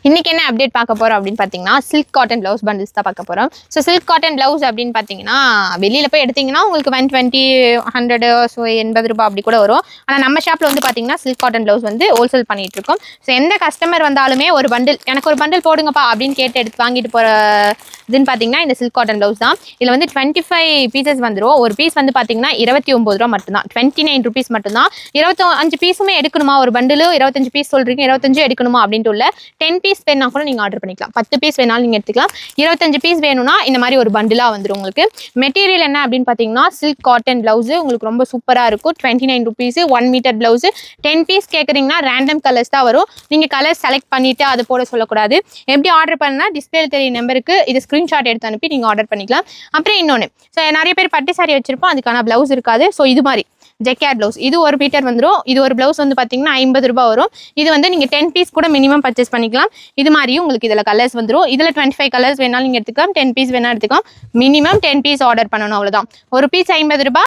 இன்னைக்கு என்ன அப்டேட் பார்க்க போறோம் அப்படின்னு பார்த்தீங்கன்னா சில்க் காட்டன் பிளவுஸ் பண்டில்ஸ் தான் பார்க்க போறோம். ஸோ சில்க் காட்டன் பிளவுஸ் அப்படின்னு பார்த்தீங்கன்னா வெளியில போய் எடுத்தீங்கன்னா உங்களுக்கு 120 100 ஸோ 80 ரூபாய் அப்படி கூட வரும். ஆனால் நம்ம ஷாப்ல வந்து பார்த்தீங்கன்னா சில்க் காட்டன் பிளவுஸ் வந்து ஹோல்சேல் பண்ணிட்டு இருக்கோம். ஸோ எந்த கஸ்டமர் வந்தாலுமே ஒரு பண்டில் எனக்கு ஒரு பண்டில் போடுங்கப்பா அப்படின்னு கேட்டு எடுத்து வாங்கிட்டு போற இதுன்னு பார்த்தீங்கன்னா இந்த சில்க் காட்டன் பிளவுஸ் தான். இதில் வந்து 25 பீசஸ் வந்துடும். ஒரு பீஸ் வந்து பார்த்தீங்கன்னா 29 ரூபா மட்டும்தான், 29 ருபீஸ் மட்டும்தான். 25 பீஸுமே எடுக்கணுமா, ஒரு பண்டில் 25 பீஸ் சொல்றீங்க 25 எடுக்கணுமா அப்படின்ட்டு உள்ள 10 பீஸ் வேணா கூட நீங்க ஆர்டர் பண்ணிக்கலாம். 10 பீஸ் வேணாலும் நீங்க எடுத்துக்கலாம். 25 பீஸ் வேணும்னா இந்த மாதிரி ஒரு பண்டிலா வந்துடும். உங்களுக்கு மெட்டீரியல் என்ன அப்படின்னு பார்த்தீங்கன்னா சில்க் காட்டன் பிளவுஸ் உங்களுக்கு ரொம்ப சூப்பரா இருக்கும். 29 ருபீஸ் 1 மீட்டர் பிளவுஸ். 10 பீஸ் கேட்குறீங்கன்னா ரேண்டம் கலர்ஸ் தான் வரும். நீங்க கலர் செலக்ட் பண்ணிட்டு அதை போட சொல்லக்கூடாது. எப்படி ஆர்டர் பண்ணா டிஸ்பிளே தெரிய நம்பருக்கு இது ஸ்கிரீன்ஷாட் எடுத்து அனுப்பி நீங்க ஆர்டர் பண்ணிக்கலாம். அப்புறம் இன்னொன்று, ஸோ நிறைய பேர் பட்டு சாரி வச்சிருப்போம், அதுக்கான பிளவுஸ் இருக்காது. ஸோ இது மாதிரி ஜெக்கார்ட் பிளவுஸ், இது ஒரு மீட்டர் வந்துடும். இது ஒரு பிளவுஸ் வந்து பார்த்தீங்கன்னா 50 ரூபாய் வரும். இது வந்து நீங்கள் 10 பீஸ் கூட மினிமம் பர்ச்சேஸ் பண்ணிக்கலாம். இது மாதிரியும் உங்களுக்கு இதில் கலர்ஸ் வந்துடும். இதில் 25 கலர்ஸ் வேணாலும் நீங்கள் எடுத்துக்கலாம். 10 பீஸ் வேணாலும் எடுத்துக்கலாம். மினிமம் 10 பீஸ் ஆர்டர் பண்ணணும், அவ்வளோதான். ஒரு பீஸ் 50 ரூபாய்.